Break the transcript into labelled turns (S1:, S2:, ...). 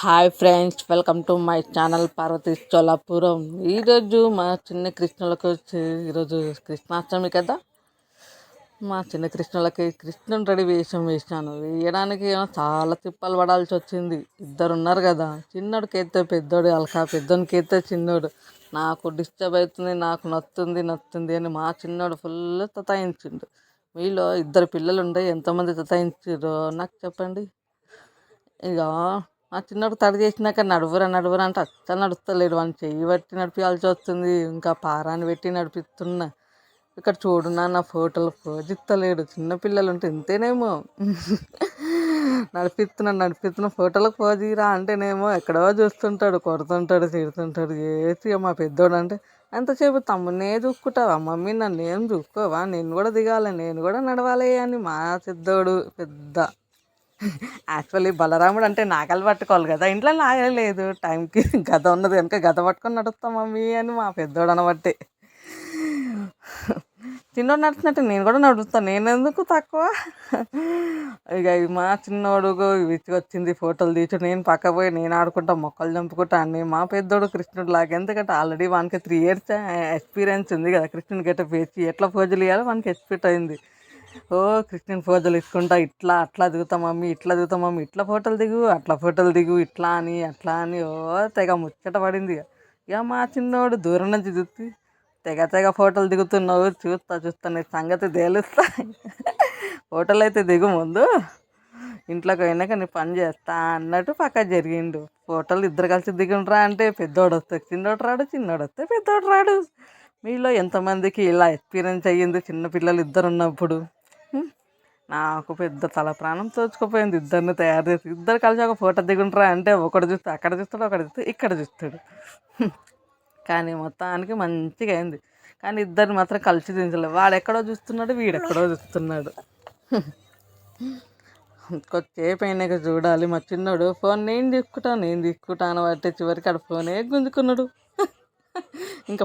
S1: Hi friends, welcome to my channel Parvati Cholapuram. ఈరోజు మా చిన్న కృష్ణులకు ఈరోజు కృష్ణాష్టమి కదా. మా చిన్న కృష్ణులకి కృష్ణుని రెడీ వేషం వేసినాను. వేయడానికి ఏమో చాలా తిప్పలు పడాల్సి వచ్చింది. ఇద్దరు ఉన్నారు కదా, చిన్నోడికి అయితే పెద్దోడు అలకా, పెద్దోనికి అయితే చిన్నోడు. నాకు డిస్టర్బ్ అవుతుంది, నాకు నత్తుంది అని మా చిన్నోడు ఫుల్ తతాయించిండు. మీలో ఇద్దరు పిల్లలు ఉండే ఎంతమంది తతాయించారో నాకు చెప్పండి. ఇక మా చిన్నోడు తడి చేసినాక నడువురా అంటే అస్సలు నడుస్తలేడు. వాడిని చెయ్యి బట్టి నడిపించాల్సి వస్తుంది. ఇంకా పారాన్ని పెట్టి నడిపిస్తున్నా. ఇక్కడ చూడు నా ఫోటోలు పోజిస్తలేడు. చిన్నపిల్లలు ఉంటే ఇంతేనేమో. నడిపిస్తున్న ఫోటోలకు పోజీరా అంటేనేమో ఎక్కడో చూస్తుంటాడు, కొడుతుంటాడు, తిడుతుంటాడు. ఏసి మా పెద్దోడు అంటే ఎంతసేపు తమ్మునే చూసుకుంటావా మమ్మీ, నన్ను ఏం చూసుకోవా, నేను కూడా దిగాలి, నేను కూడా నడవాలి అని మా పెద్దోడు పెద్ద. యాక్చువల్లీ బలరాముడు అంటే నాగలు పట్టుకోవాలి కదా, ఇంట్లో నాగలే లేదు. టైంకి గద ఉన్నది కనుక గద పట్టుకొని నడుస్తాం మమ్మీ అని మా పెద్దోడు అనబట్టే. చిన్నోడు నడుస్తున్నట్టు నేను కూడా నడుస్తాను, నేను ఎందుకు తక్కువ. ఇక మా చిన్నోడు విసిగొచ్చింది ఫోటోలు తీసి, నేను పక్క పోయి నేను ఆడుకుంటా, మొక్కలు చంపుకుంటా అని. మా పెద్దోడు కృష్ణుడు లాగా, ఎందుకంటే ఆల్రెడీ వానికి 3 years ఎక్స్పీరియన్స్ ఉంది కదా కృష్ణుని గెటప్ వేసి ఎట్లా పోజులు ఇవ్వాలో వానికి ఎక్స్పీరియన్స్ అయింది. ఓ కృష్ణుని ఫోటోలు ఇచ్చుకుంటా ఇట్లా అట్లా దిగుతాం మమ్మీ, ఇట్లా దిగుతాం మమ్మీ, ఇట్లా ఫోటోలు దిగు, అట్లా ఫోటోలు దిగు, ఇట్లా అని అట్లా అని ఓ తెగ ముచ్చట పడింది. ఇక మా చిన్నోడు దూరం నుంచి చూసి తెగ ఫోటోలు దిగుతున్నావు, చూస్తా నీ సంగతి తేలుస్తా. ఫోటోలు అయితే దిగు ముందు, ఇంట్లోకి అయినాక నీ పని చేస్తా అన్నట్టు పక్క జరిగిండు. ఫోటోలు ఇద్దరు కలిసి దిగుండ్రా అంటే పెద్దోడు వస్తే చిన్నోడు రాడు, చిన్నోడు వస్తే పెద్దోడు రాడు. మీలో ఎంతమందికి ఇలా ఎక్స్పీరియన్స్ అయ్యింది చిన్నపిల్లలు ఇద్దరు ఉన్నప్పుడు? నాకు పెద్ద తల ప్రాణం తోచుకుపోయింది. ఇద్దరిని తయారు చేసి ఇద్దరు కలిసి ఒక ఫోటో దిగుంటారా అంటే ఒకటి చూస్తే అక్కడ చూస్తాడు, ఒకటి చూస్తే ఇక్కడ చూస్తాడు. కానీ మొత్తానికి మంచిగా అయింది. కానీ ఇద్దరిని మాత్రం కలిసి దించలేదు. వాడెక్కడో చూస్తున్నాడు, వీడెక్కడో చూస్తున్నాడు. కొద్దిసేపు అయినాక చూడాలి. మా చిన్నోడు ఫోన్ నేను తీసుకుంటాను అని బట్టి చివరికి ఆడ ఫోనే గుంజుకున్నాడు. ఇంకా